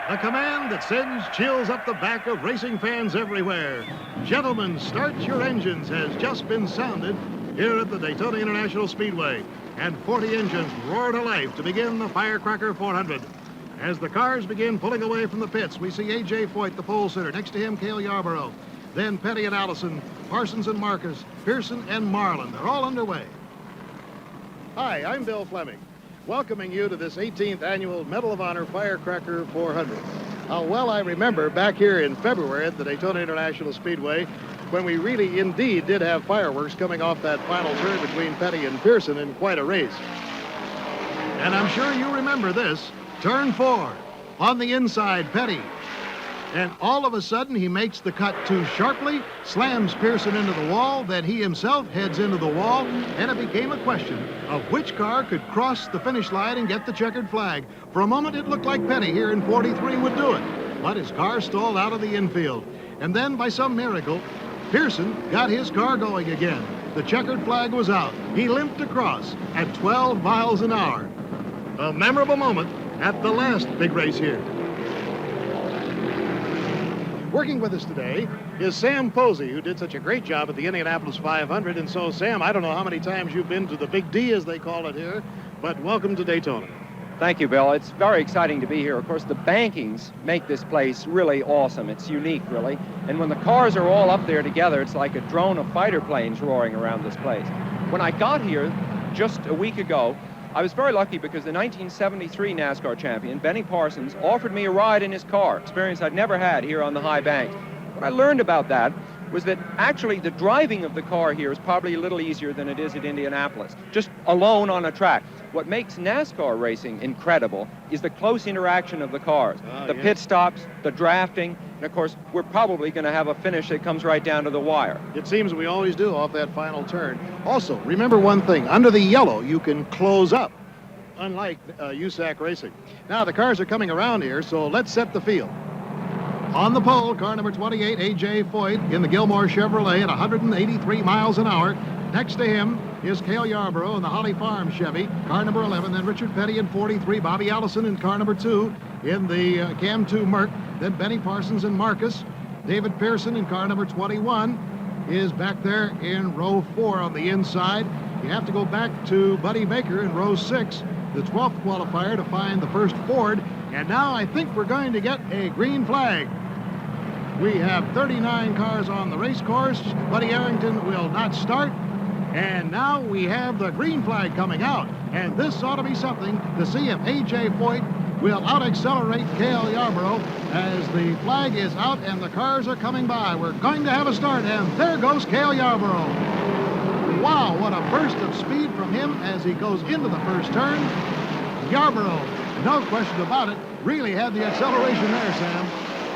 A command that sends chills up the back of racing fans everywhere. Gentlemen, start your engines has just been sounded here at the Daytona International Speedway. And 40 engines roar to life to begin the Firecracker 400. As the cars begin pulling away from the pits, we see A.J. Foyt, the pole sitter. Next to him, Cale Yarborough. Then Petty and Allison, Parsons and Marcus, Pearson and Marlin. They're all underway. Hi, I'm Bill Fleming, welcoming you to this 18th annual Medal of Honor Firecracker 400. How well I remember back here in February at the Daytona International Speedway when we really indeed did have fireworks coming off that final turn between Petty and Pearson in quite a race. And I'm sure you remember this. Turn 4. On the inside, Petty. And all of a sudden, he makes the cut too sharply, slams Pearson into the wall, then he himself heads into the wall, and it became a question of which car could cross the finish line and get the checkered flag. For a moment, it looked like Petty here in 43 would do it, but his car stalled out of the infield. And then, by some miracle, Pearson got his car going again. The checkered flag was out. He limped across at 12 miles an hour. A memorable moment at the last big race here. Working with us today is Sam Posey, who did such a great job at the Indianapolis 500. And so, Sam, I don't know how many times you've been to the Big D, as they call it here, but welcome to Daytona. Thank you, Bill. It's very exciting to be here. Of course, the bankings make this place really awesome. It's unique, really. And when the cars are all up there together, it's like a drone of fighter planes roaring around this place. When I got here just a week ago, I was very lucky because the 1973 NASCAR champion, Benny Parsons, offered me a ride in his car, experience I'd never had here on the high bank. What I learned about that was that actually the driving of the car here is probably a little easier than it is at Indianapolis, just alone on a track. What makes NASCAR racing incredible is the close interaction of the cars, the pit stops, the drafting, and of course, we're probably going to have a finish that comes right down to the wire. It seems we always do off that final turn. Also, remember one thing, under the yellow, you can close up, unlike USAC racing. Now, the cars are coming around here, so let's set the field. On the pole, car number 28, A.J. Foyt in the Gilmore Chevrolet at 183 miles an hour. Next to him is Cale Yarborough in the Holly Farm Chevy, car number 11. Then Richard Petty in 43, Bobby Allison in car number 2 in the Cam 2 Merc. Then Benny Parsons and Marcus. David Pearson in car number 21 is back there in row 4 on the inside. You have to go back to Buddy Baker in row 6, the 12th qualifier, to find the first Ford. And now I think we're going to get a green flag. We have 39 cars on the race course. Buddy Arrington will not start. And now we have the green flag coming out. And this ought to be something to see if A.J. Foyt will out-accelerate Cale Yarborough as the flag is out and the cars are coming by. We're going to have a start, and there goes Cale Yarborough. Wow, what a burst of speed from him as he goes into the first turn. Yarborough, no question about it, really had the acceleration there, Sam.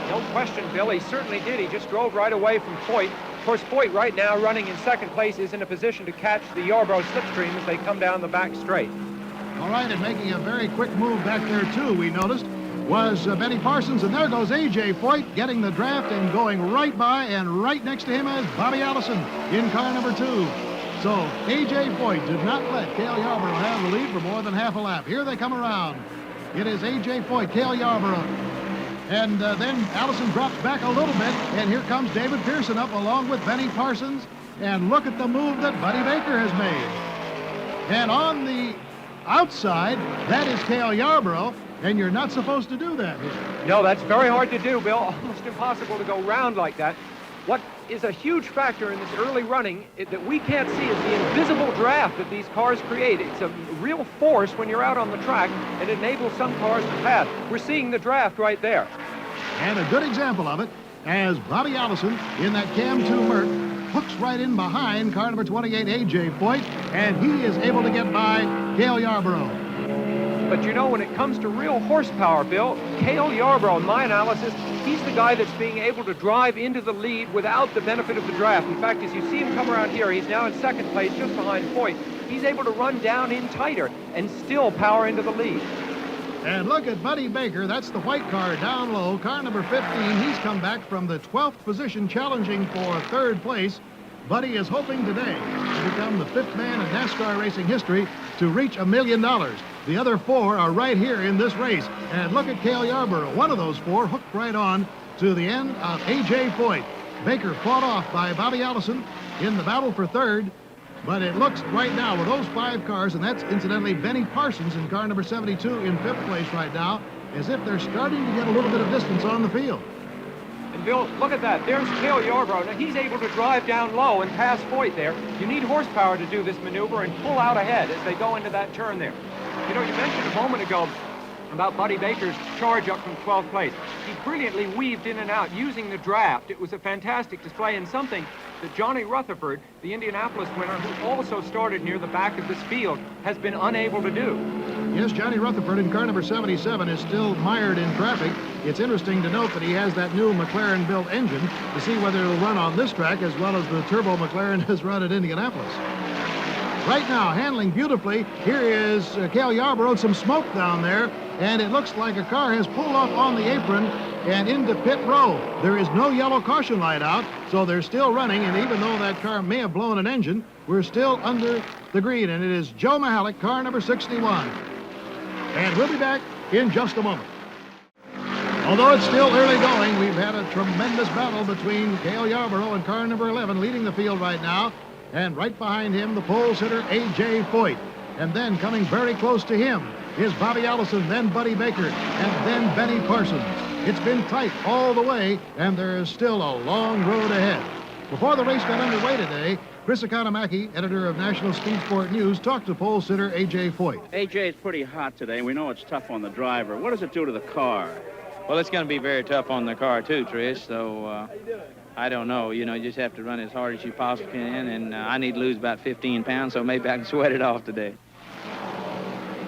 No question, Bill. He certainly did. He just drove right away from Foyt. Of course, Foyt right now, running in second place, is in a position to catch the Yarborough slipstream as they come down the back straight. All right, and making a very quick move back there, too, we noticed, was Benny Parsons. And there goes A.J. Foyt getting the draft and going right by, and right next to him is Bobby Allison in car number 2. So A.J. Foyt did not let Cale Yarborough have the lead for more than half a lap. Here they come around. It is A.J. Foyt, Cale Yarborough. And then Allison drops back a little bit, and here comes David Pearson up along with Benny Parsons. And look at the move that Buddy Baker has made. And on the outside, that is Cale Yarborough, and you're not supposed to do that here. No, that's very hard to do, Bill. Almost impossible to go round like that. What is a huge factor in this early running that we can't see is the invisible draft that these cars create. It's a real force when you're out on the track, and it enables some cars to pass. We're seeing the draft right there. And a good example of it, as Bobby Allison in that Cam 2 Merc hooks right in behind car number 28, A.J. Foyt, and he is able to get by Cale Yarborough. But you know, when it comes to real horsepower, Bill, Cale Yarborough, in my analysis, he's the guy that's being able to drive into the lead without the benefit of the draft. In fact, as you see him come around here, he's now in second place just behind Foyt. He's able to run down in tighter and still power into the lead. And look at Buddy Baker. That's the white car down low, car number 15. He's come back from the 12th position, challenging for third place. Buddy is hoping today to become the 5th man in NASCAR racing history to reach $1 million. The other 4 are right here in this race. And look at Cale Yarborough. One of those 4 hooked right on to the end of A.J. Foyt. Baker fought off by Bobby Allison in the battle for third. But it looks right now with those 5 cars, and that's incidentally Benny Parsons in car number 72 in 5th place right now, as if they're starting to get a little bit of distance on the field. And Bill, look at that. There's Cale Yarborough. Now, he's able to drive down low and pass Foyt there. You need horsepower to do this maneuver and pull out ahead as they go into that turn there. You know, you mentioned a moment ago about Buddy Baker's charge up from 12th place. He brilliantly weaved in and out using the draft. It was a fantastic display and something that Johnny Rutherford, the Indianapolis winner, who also started near the back of this field, has been unable to do. Yes, Johnny Rutherford in car number 77 is still mired in traffic. It's interesting to note that he has that new McLaren-built engine to see whether it'll run on this track as well as the turbo McLaren has run at Indianapolis. Right now, handling beautifully, here is Cale Yarborough, some smoke down there, and it looks like a car has pulled off on the apron and into pit row. There is no yellow caution light out, so they're still running, and even though that car may have blown an engine, we're still under the green, and it is Joe Mahalik, car number 61. And we'll be back in just a moment. Although it's still early going, we've had a tremendous battle between Cale Yarborough and car number 11 leading the field right now. And right behind him, the pole sitter, A.J. Foyt. And then coming very close to him is Bobby Allison, then Buddy Baker, and then Benny Parsons. It's been tight all the way, and there is still a long road ahead. Before the race got underway today, Chris Economaki, editor of National Speed Sport News, talked to pole sitter A.J. Foyt. A.J., it's pretty hot today, and we know it's tough on the driver. What does it do to the car? Well, it's going to be very tough on the car, too, Trish, so I don't know. You know, you just have to run as hard as you possibly can, and I need to lose about 15 pounds, so maybe I can sweat it off today.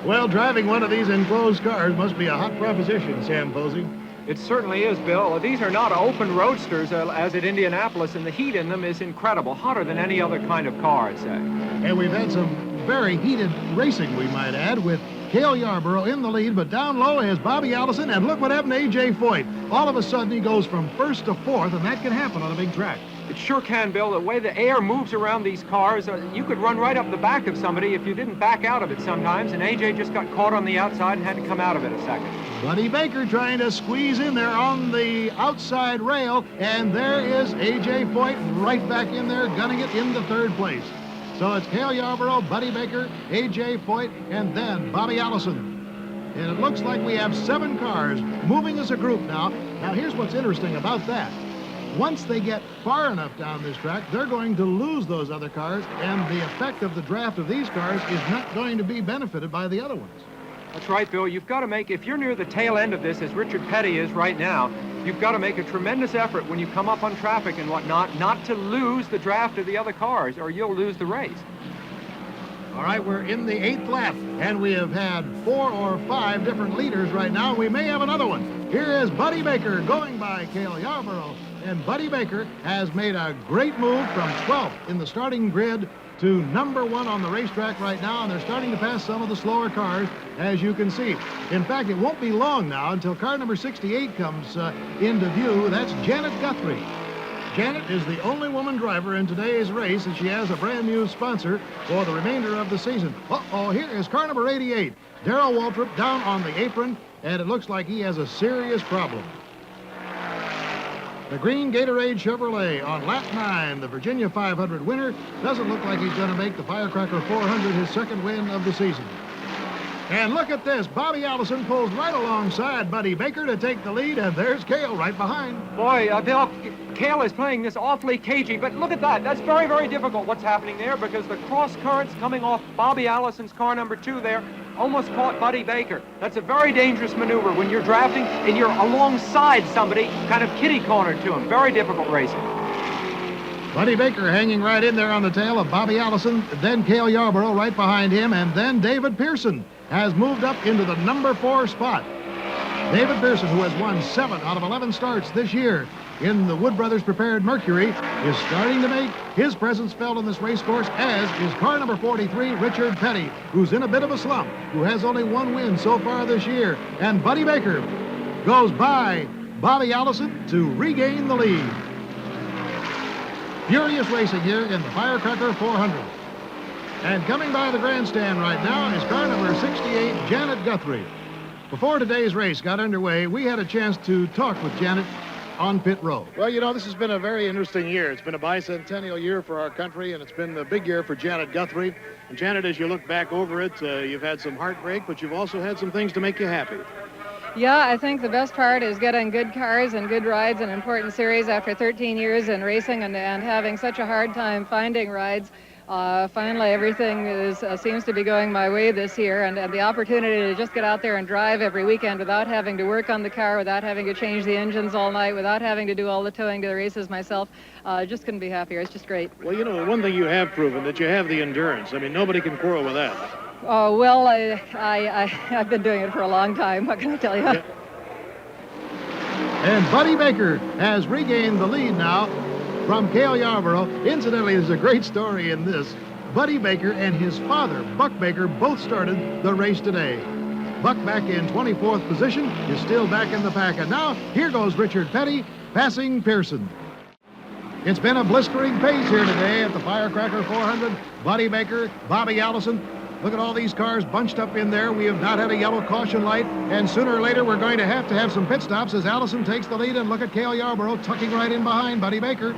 Well, driving one of these enclosed cars must be a hot proposition, Sam Posey. It certainly is, Bill. These are not open roadsters as at Indianapolis, and the heat in them is incredible, hotter than any other kind of car, I'd say. And we've had some very heated racing, we might add, with Cale Yarborough in the lead, but down low is Bobby Allison, and look what happened to A.J. Foyt. All of a sudden, he goes from first to fourth, and that can happen on a big track. It sure can, Bill. The way the air moves around these cars, you could run right up the back of somebody if you didn't back out of it sometimes, and A.J. just got caught on the outside and had to come out of it a second. Buddy Baker trying to squeeze in there on the outside rail, and there is A.J. Foyt right back in there, gunning it into third place. So it's Cale Yarborough, Buddy Baker, A.J. Foyt, and then Bobby Allison. And it looks like we have 7 cars moving as a group now. Now, here's what's interesting about that. Once they get far enough down this track, they're going to lose those other cars, and the effect of the draft of these cars is not going to be benefited by the other ones. That's right, Bill. You've got to make, if you're near the tail end of this, as Richard Petty is right now, you've got to make a tremendous effort when you come up on traffic and whatnot, not to lose the draft of the other cars, or you'll lose the race. All right, we're in the 8th lap, and we have had 4 or 5 different leaders right now. We may have another one. Here is Buddy Baker going by Cale Yarborough, and Buddy Baker has made a great move from 12th in the starting grid to number 1 on the racetrack right now, and they're starting to pass some of the slower cars, as you can see. In fact, it won't be long now until car number 68 comes into view. That's Janet Guthrie. Janet is the only woman driver in today's race, and she has a brand new sponsor for the remainder of the season. Uh-oh, here is car number 88. Darrell Waltrip down on the apron, and it looks like he has a serious problem. The green Gatorade Chevrolet on lap 9, the Virginia 500 winner, doesn't look like he's going to make the Firecracker 400 his second win of the season. And look at this. Bobby Allison pulls right alongside Buddy Baker to take the lead, and there's Cale right behind. Boy, Bill, Cale is playing this awfully cagey, but look at that. That's very, very difficult what's happening there, because the cross currents coming off Bobby Allison's car number 2 there almost caught Buddy Baker. That's a very dangerous maneuver when you're drafting and you're alongside somebody, kind of kitty-cornered to him. Very difficult racing. Buddy Baker hanging right in there on the tail of Bobby Allison, then Cale Yarborough right behind him, and then David Pearson has moved up into the number 4 spot. David Pearson, who has won 7 out of 11 starts this year in the Wood Brothers Prepared Mercury, is starting to make his presence felt on this race course, as is car number 43, Richard Petty, who's in a bit of a slump, who has only 1 win so far this year. And Buddy Baker goes by Bobby Allison to regain the lead. Furious racing here in the Firecracker 400. And coming by the grandstand right now is car number 68, Janet Guthrie. Before today's race got underway, we had a chance to talk with Janet on pit row. Well, you know, this has been a very interesting year. It's been a bicentennial year for our country, and it's been a big year for Janet Guthrie. And Janet, as you look back over it, you've had some heartbreak, but you've also had some things to make you happy. Yeah, I think the best part is getting good cars and good rides in important series after 13 years in racing and having such a hard time finding rides. Finally, everything seems to be going my way this year, and the opportunity to just get out there and drive every weekend without having to work on the car, without having to change the engines all night, without having to do all the towing to the races myself, just couldn't be happier. It's just great. Well, you know, the one thing you have proven, that you have the endurance. I mean, nobody can quarrel with that. Oh, well, I've been doing it for a long time. What can I tell you? Yeah. And Buddy Baker has regained the lead now from Cale Yarborough. Incidentally, there's a great story in this. Buddy Baker and his father, Buck Baker, both started the race today. Buck, back in 24th position, is still back in the pack. And now, here goes Richard Petty passing Pearson. It's been a blistering pace here today at the Firecracker 400. Buddy Baker, Bobby Allison. Look at all these cars bunched up in there. We have not had a yellow caution light, and sooner or later we're going to have some pit stops as Allison takes the lead. And look at Cale Yarborough tucking right in behind Buddy Baker.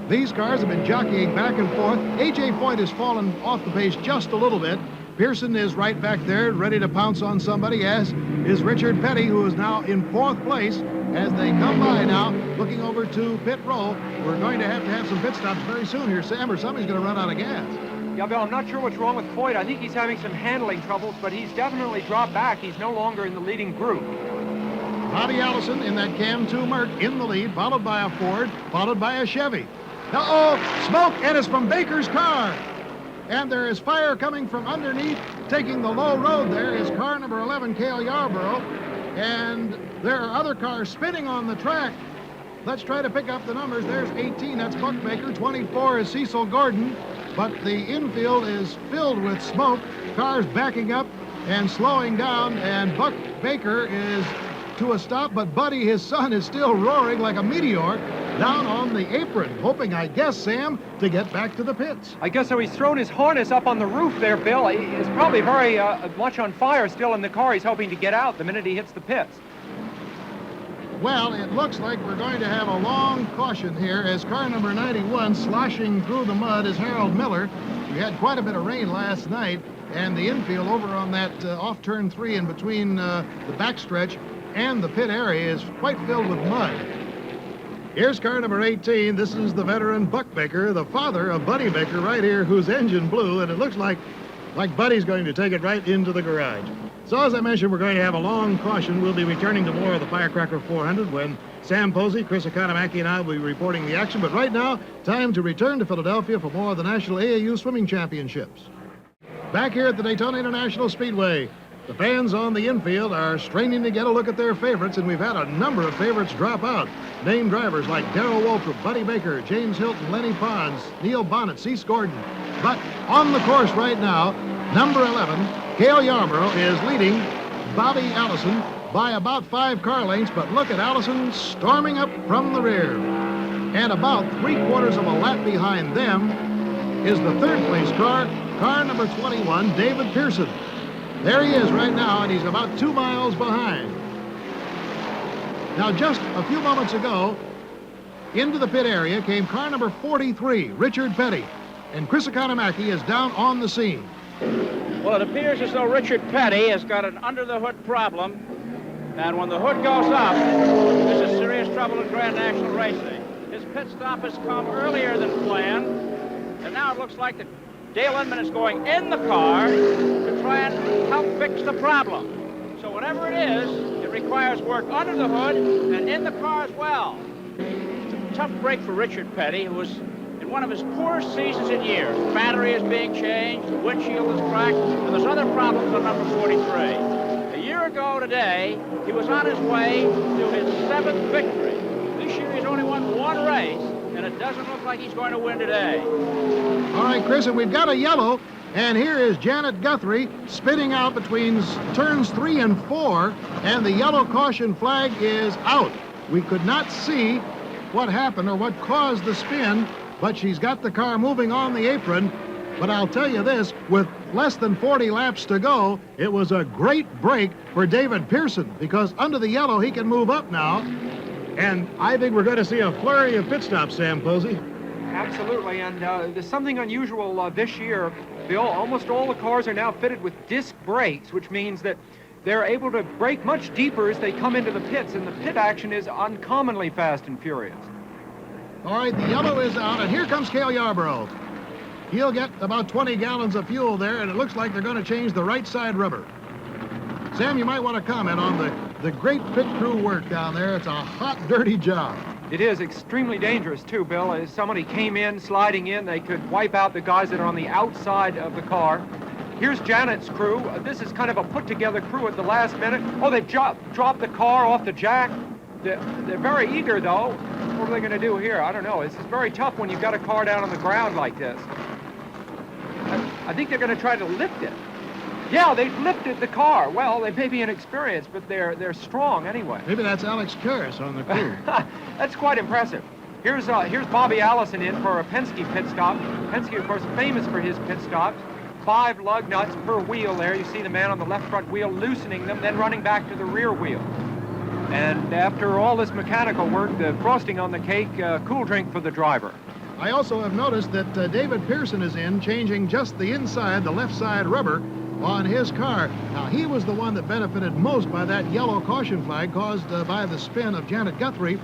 These cars have been jockeying back and forth. A.J. Foyt has fallen off the pace just a little bit. Pearson is right back there, ready to pounce on somebody, as is Richard Petty, who is now in 4th place. As they come by now, looking over to pit row, we're going to have some pit stops very soon here, Sam, or somebody's going to run out of gas. Yeah, Bill, I'm not sure what's wrong with Foyt. I think he's having some handling troubles, but he's definitely dropped back. He's no longer in the leading group. Bobby Allison in that Cam 2 Merc in the lead, followed by a Ford, followed by a Chevy. Uh-oh, smoke, and it's from Baker's car. And there is fire coming from underneath. Taking the low road there is car number 11, Cale Yarborough. And there are other cars spinning on the track. Let's try to pick up the numbers. There's 18, that's Buck Baker. 24 is Cecil Gordon. But the infield is filled with smoke, cars backing up and slowing down, and Buck Baker is to a stop, but Buddy, his son, is still roaring like a meteor down on the apron, hoping, I guess, Sam, to get back to the pits. I guess so. He's thrown his harness up on the roof there, Bill. He's probably very much on fire still in the car. He's hoping to get out the minute he hits the pits. Well, it looks like we're going to have a long caution here as car number 91 sloshing through the mud is Harold Miller. We had quite a bit of rain last night, and the infield over on that off turn 3 in between the backstretch and the pit area is quite filled with mud. Here's car number 18. This is the veteran Buck Baker, the father of Buddy Baker right here, whose engine blew, and it looks like Buddy's going to take it right into the garage. So as I mentioned, we're going to have a long caution. We'll be returning to more of the Firecracker 400 when Sam Posey, Chris Economaki, and I will be reporting the action. But right now, time to return to Philadelphia for more of the National AAU Swimming Championships. Back here at the Daytona International Speedway, the fans on the infield are straining to get a look at their favorites, and we've had a number of favorites drop out. Named drivers like Darrell Wolfram, Buddy Baker, James Hilton, Lenny Pons, Neil Bonnet, Cease Gordon. But on the course right now, number 11, Cale Yarborough, is leading Bobby Allison by about 5 car lengths, but look at Allison storming up from the rear. And about 3/4 of a lap behind them is the 3rd place car number 21, David Pearson. There he is right now, and he's about 2 miles behind. Now, just a few moments ago, into the pit area came car number 43, Richard Petty, and Chris Economaki is down on the scene. Well, it appears as though Richard Petty has got an under-the-hood problem, and when the hood goes up, this is serious trouble in Grand National Racing. His pit stop has come earlier than planned, and now it looks like that Dale Inman is going in the car to try and help fix the problem. So whatever it is, it requires work under the hood and in the car as well. It's a tough break for Richard Petty, who was in one of his poorest seasons in years. The battery is being changed, the windshield is cracked, and there's other problems on number 43. A year ago today, he was on his way to his 7th victory. This year he's only won 1 race, and it doesn't look like he's going to win today. All right, Chris, and we've got a yellow, and here is Janet Guthrie spinning out between turns 3 and 4, and the yellow caution flag is out. We could not see what happened or what caused the spin, but she's got the car moving on the apron, But I'll tell you this, with less than 40 laps to go, it was a great break for David Pearson, because under the yellow, he can move up now. And I think we're going to see a flurry of pit stops, Sam Posey. Absolutely, and there's something unusual this year, Bill. Almost all the cars are now fitted with disc brakes, which means that they're able to brake much deeper as they come into the pits, and the pit action is uncommonly fast and furious. All right, the yellow is out, and here comes Cale Yarborough. He'll get about 20 gallons of fuel there, and it looks like they're going to change the right side rubber. Sam, you might want to comment on the great pit crew work down there. It's a hot, dirty job. It is extremely dangerous, too, Bill. As somebody came in, sliding in, they could wipe out the guys that are on the outside of the car. Here's Janet's crew. This is kind of a put-together crew at the last minute. Oh, they've dropped the car off the jack. They're very eager, though. What are they going to do here? I don't know. This is very tough when you've got a car down on the ground like this. I think they're going to try to lift it. Yeah, they've lifted the car. Well, they may be inexperienced, but they're strong anyway. Maybe that's Alex Karras on the crew. That's quite impressive. Here's Bobby Allison in for a Penske pit stop. Penske, of course, famous for his pit stops. 5 lug nuts per wheel there. You see the man on the left front wheel loosening them, then running back to the rear wheel. And after all this mechanical work, the frosting on the cake, cool drink for the driver. I also have noticed that David Pearson is in, changing just the inside, the left side rubber on his car. Now, he was the one that benefited most by that yellow caution flag caused by the spin of Janet Guthrie.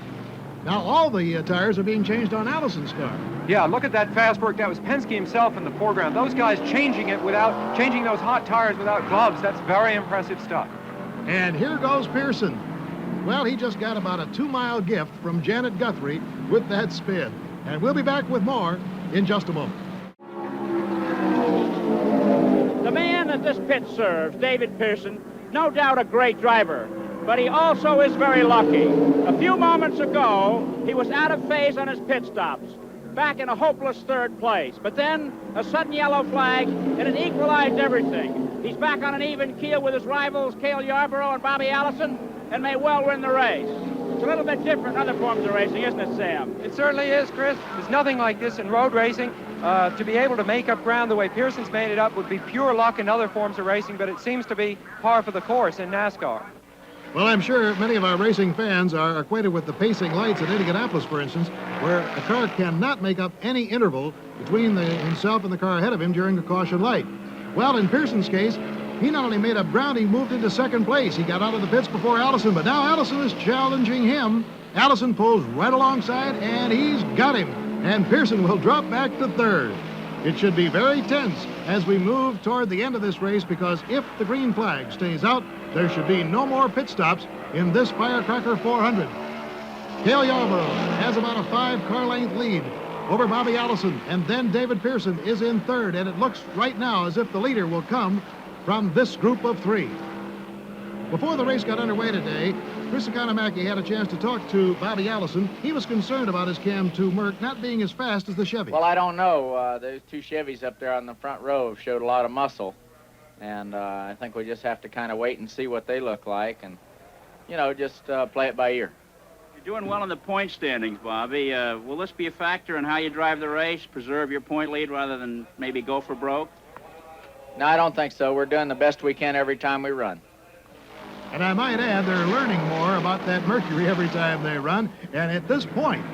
Now, all the tires are being changed on Allison's car. Yeah, look at that fast work. That was Penske himself in the foreground. Those guys changing those hot tires without gloves. That's very impressive stuff. And here goes Pearson. Well, he just got about a 2-mile gift from Janet Guthrie with that spin. And we'll be back with more in just a moment. The man that this pit serves, David Pearson, no doubt a great driver, but he also is very lucky. A few moments ago, he was out of phase on his pit stops, back in a hopeless 3rd place. But then a sudden yellow flag, and it equalized everything. He's back on an even keel with his rivals, Cale Yarborough and Bobby Allison, and may well win the race. It's a little bit different in other forms of racing, isn't it, Sam? It certainly is, Chris. There's nothing like this in road racing. To be able to make up ground the way Pearson's made it up would be pure luck in other forms of racing, but it seems to be par for the course in NASCAR. Well, I'm sure many of our racing fans are acquainted with the pacing lights at Indianapolis, for instance, where a car cannot make up any interval between himself and the car ahead of him during a caution light. Well, in Pearson's case, he not only made up ground, he moved into 2nd place. He got out of the pits before Allison, but now Allison is challenging him. Allison pulls right alongside, and he's got him. And Pearson will drop back to 3rd. It should be very tense as we move toward the end of this race, because if the green flag stays out, there should be no more pit stops in this Firecracker 400. Cale Yarborough has about a 5-car length lead over Bobby Allison, and then David Pearson is in 3rd, and it looks right now as if the leader will come from this group of 3. Before the race got underway today, Chris Economaki had a chance to talk to Bobby Allison. He was concerned about his Cam 2 Merc not being as fast as the Chevy. Well, I don't know. Those 2 Chevys up there on the front row showed a lot of muscle. And I think we just have to kind of wait and see what they look like and, you know, just play it by ear. You're doing well in the point standings, Bobby. Will this be a factor in how you drive the race, preserve your point lead rather than maybe go for broke? No, I don't think so. We're doing the best we can every time we run. And I might add, they're learning more about that Mercury every time they run. And at this point,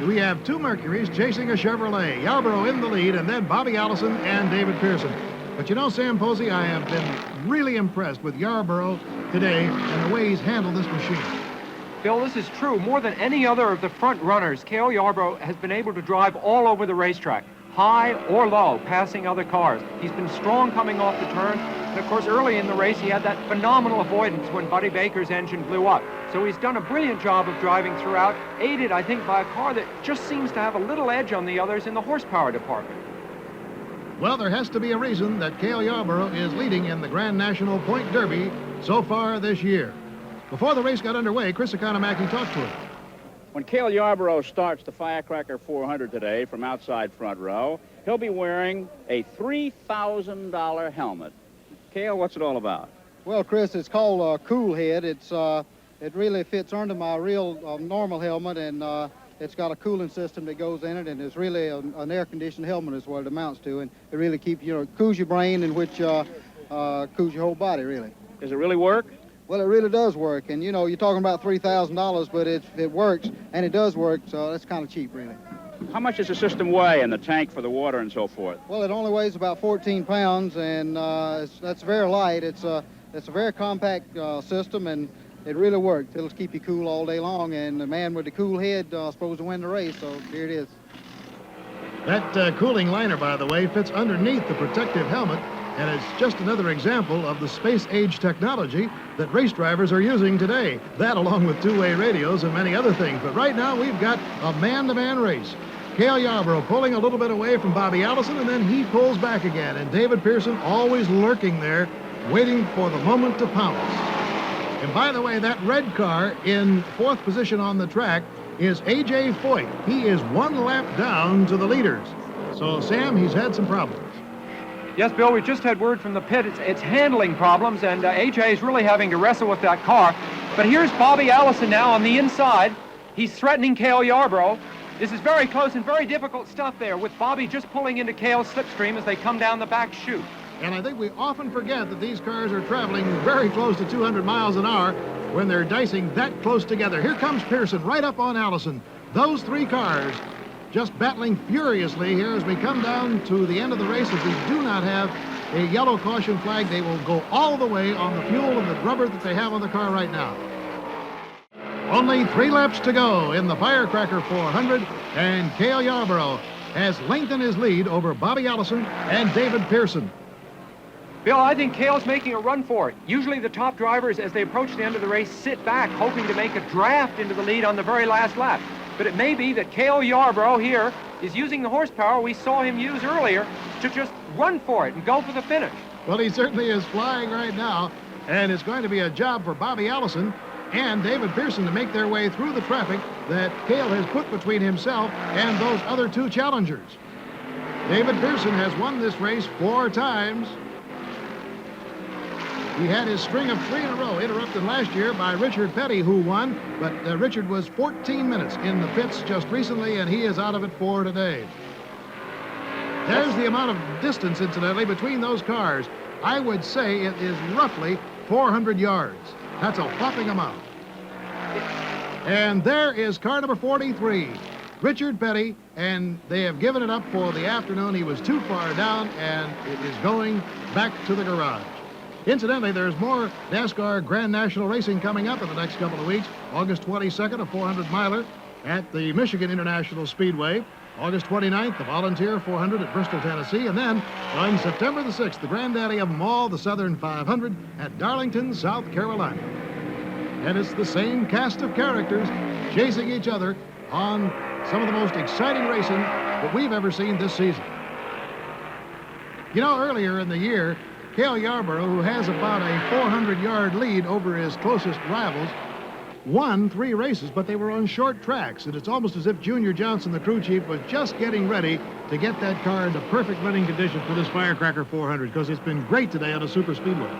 we have 2 Mercuries chasing a Chevrolet. Yarborough in the lead, and then Bobby Allison and David Pearson. But you know, Sam Posey, I have been really impressed with Yarborough today and the way he's handled this machine. Bill, this is true. More than any other of the front runners, Cale Yarborough has been able to drive all over the racetrack, high or low, passing other cars. He's been strong coming off the turn. And, of course, early in the race, he had that phenomenal avoidance when Buddy Baker's engine blew up. So he's done a brilliant job of driving throughout, aided, I think, by a car that just seems to have a little edge on the others in the horsepower department. Well, there has to be a reason that Cale Yarborough is leading in the Grand National Point Derby so far this year. Before the race got underway, Chris Economaki talked to him. When Cale Yarborough starts the Firecracker 400 today from outside front row, he'll be wearing a $3,000 helmet. Cale, what's it all about? Well, Chris, it's called Cool Head. It really fits under my real normal helmet, and it's got a cooling system that goes in it, and it's really an air-conditioned helmet is what it amounts to, and it really keeps, cools your brain, and which cools your whole body, really. Does it really work? Well, it really does work, and, you're talking about $3,000, but it works, and it does work, so that's kind of cheap, really. How much does the system weigh and the tank for the water and so forth? Well, it only weighs about 14 pounds, and that's very light. It's a very compact system, and it really works. It'll keep you cool all day long, and the man with the cool head supposed to win the race, so here it is. That cooling liner, by the way, fits underneath the protective helmet, and it's just another example of the space-age technology that race drivers are using today. That, along with two-way radios and many other things. But right now, we've got a man-to-man race. Cale Yarborough pulling a little bit away from Bobby Allison, and then he pulls back again. And David Pearson always lurking there, waiting for the moment to pounce. And by the way, that red car in fourth position on the track is A.J. Foyt. He is one lap down to the leaders. So, Sam, he's had some problems. Yes, Bill, we just had word from the pit. It's handling problems, and A.J. is really having to wrestle with that car. But here's Bobby Allison now on the inside. He's threatening Cale Yarborough. This is very close and very difficult stuff there, with Bobby just pulling into Cale's slipstream as they come down the back chute. And I think we often forget that these cars are traveling very close to 200 miles an hour when they're dicing that close together. Here comes Pearson right up on Allison. Those three cars just battling furiously here as we come down to the end of the race. If we do not have a yellow caution flag, they will go all the way on the fuel and the rubber that they have on the car right now. Only 3 laps to go in the Firecracker 400, and Cale Yarborough has lengthened his lead over Bobby Allison and David Pearson. Bill, I think Cale's making a run for it. Usually the top drivers, as they approach the end of the race, sit back, hoping to make a draft into the lead on the very last lap. But it may be that Cale Yarborough here is using the horsepower we saw him use earlier to just run for it and go for the finish. Well, he certainly is flying right now, and it's going to be a job for Bobby Allison and David Pearson to make their way through the traffic that Cale has put between himself and those other two challengers. David Pearson has won this race 4 times. He had his string of 3 in a row interrupted last year by Richard Petty, who won, but Richard was 14 minutes in the pits just recently, and he is out of it for today. There's the amount of distance, incidentally, between those cars. I would say it is roughly 400 yards. That's a whopping amount. And there is car number 43, Richard Petty, and they have given it up for the afternoon. He was too far down, and it is going back to the garage. Incidentally, there's more NASCAR Grand National Racing coming up in the next couple of weeks. August 22nd, a 400-miler at the Michigan International Speedway. August 29th, the Volunteer 400 at Bristol, Tennessee. And then on September the 6th, the granddaddy of them all, the Southern 500 at Darlington, South Carolina. And it's the same cast of characters chasing each other on some of the most exciting racing that we've ever seen this season. You know, earlier in the year, Cale Yarborough, who has about a 400-yard lead over his closest rivals, won 3 races, but they were on short tracks, and it's almost as if Junior Johnson, the crew chief, was just getting ready to get that car into perfect running condition for this Firecracker 400, because it's been great today on a superspeedway.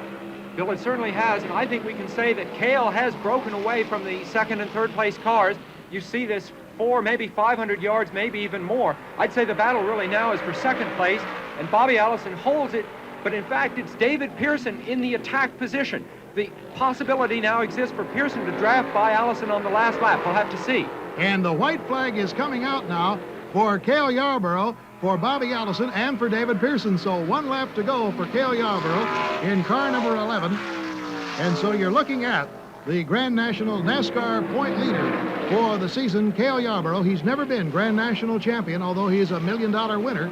Bill, it certainly has, and I think we can say that Cale has broken away from the 2nd and 3rd place cars. You see this 4, maybe 500 yards, maybe even more. I'd say the battle really now is for 2nd place, and Bobby Allison holds it. But in fact, it's David Pearson in the attack position. The possibility now exists for Pearson to draft by Allison on the last lap. We'll have to see. And the white flag is coming out now for Cale Yarborough, for Bobby Allison, and for David Pearson. So 1 lap to go for Cale Yarborough in car number 11. And so you're looking at the Grand National NASCAR point leader for the season, Cale Yarborough. He's never been Grand National champion, although he's a $1 million winner.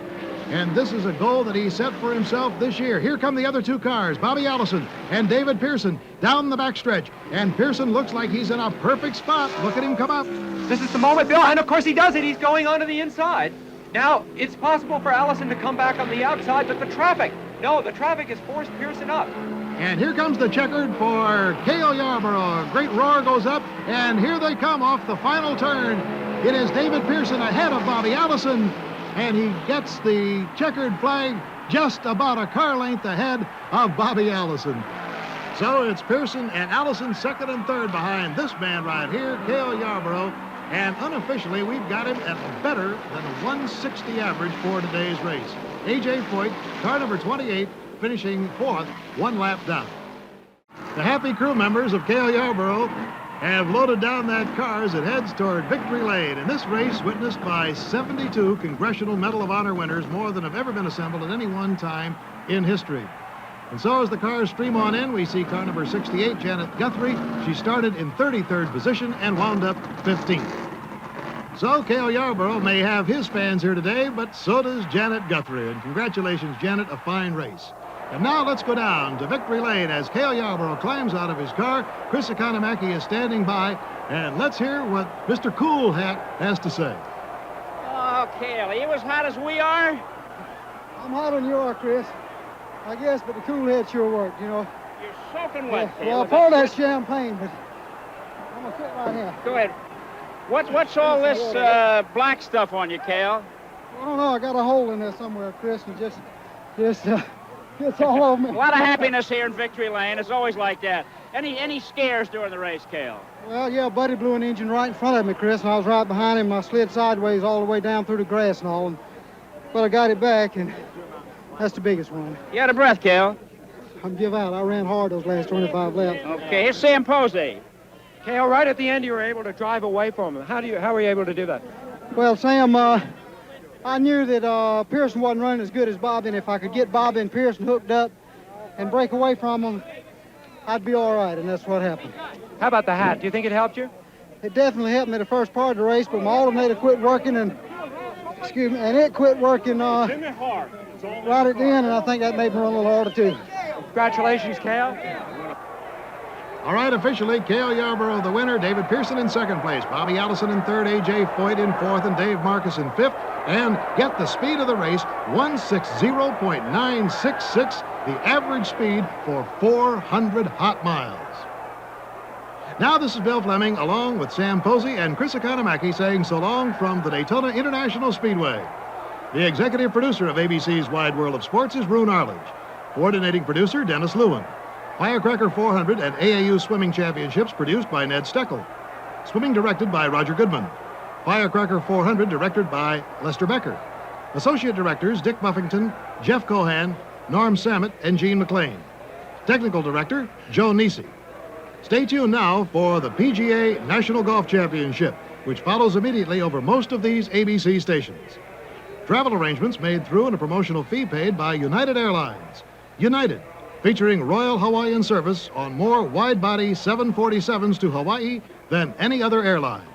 And this is a goal that he set for himself this year. Here come the other 2 cars, Bobby Allison and David Pearson, down the backstretch. And Pearson looks like he's in a perfect spot. Look at him come up. This is the moment, Bill, and of course he does it. He's going onto the inside. Now, it's possible for Allison to come back on the outside, but the traffic has forced Pearson up. And here comes the checkered for Cale Yarborough. A great roar goes up, and here they come off the final turn. It is David Pearson ahead of Bobby Allison, and he gets the checkered flag just about a car length ahead of Bobby Allison. So it's Pearson and Allison 2nd and 3rd behind this man right here, Cale Yarborough, And unofficially, we've got him at better than a 160 average for today's race. A.J. Foyt, car number 28, finishing 4th, 1 lap down. The happy crew members of Cale Yarborough have loaded down that car as it heads toward victory lane in this race witnessed by 72 Congressional Medal of Honor winners, more than have ever been assembled at any one time in history. And so as the cars stream on in, we see car number 68, Janet Guthrie. She started in 33rd position and wound up 15th. So Cale Yarborough may have his fans here today, but so does Janet Guthrie. And congratulations, Janet, a fine race. And now let's go down to victory lane as Cale Yarborough climbs out of his car. Chris Economaki is standing by, and let's hear what Mr. Cool Hat has to say. Oh, Cale, are you as hot as we are? I'm hotter than you are, Chris. I guess, but the cool head sure worked, you know. You're soaking wet, Cale. Well, I poured that champagne, but I'm going to quit right here. Go ahead. What's all this black stuff on you, Cale? I don't know. I got a hole in there somewhere, Chris, and just it's all over me. A lot of happiness here in victory lane. It's always like that. Any scares during the race, Cale? Well, yeah, Buddy blew an engine right in front of me, Chris, and I was right behind him. I slid sideways all the way down through the grass and all, but I got it back, and that's the biggest one. You out of breath, Cale? I'm give out. I ran hard those last 25 laps. Okay, here's Sam Posey. Cale, right at the end, you were able to drive away from him. How were you able to do that? Well, Sam, I knew that Pearson wasn't running as good as Bobby, and if I could get Bobby and Pearson hooked up and break away from them, I'd be all right, and that's what happened. How about the hat? Do you think it helped you? It definitely helped me the first part of the race, but my alternator quit working, and it quit working right at the end, and I think that made me run a little harder, too. Congratulations, Cale. All right, officially, Cale Yarborough the winner, David Pearson in second place, Bobby Allison in third, A.J. Foyt in fourth, and Dave Marcus in fifth. And get the speed of the race, 160.966, the average speed for 400 hot miles. Now this is Bill Fleming, along with Sam Posey and Chris Economaki, saying so long from the Daytona International Speedway. The executive producer of ABC's Wide World of Sports is Rune Arledge. Coordinating producer, Dennis Lewin. Firecracker 400 and AAU Swimming Championships produced by Ned Steckel. Swimming directed by Roger Goodman. Firecracker 400 directed by Lester Becker. Associate directors Dick Buffington, Jeff Cohan, Norm Samet, and Gene McLean. Technical director Joe Nisi. Stay tuned now for the PGA National Golf Championship, which follows immediately over most of these ABC stations. Travel arrangements made through and a promotional fee paid by United Airlines. United, featuring Royal Hawaiian service on more wide-body 747s to Hawaii than any other airline.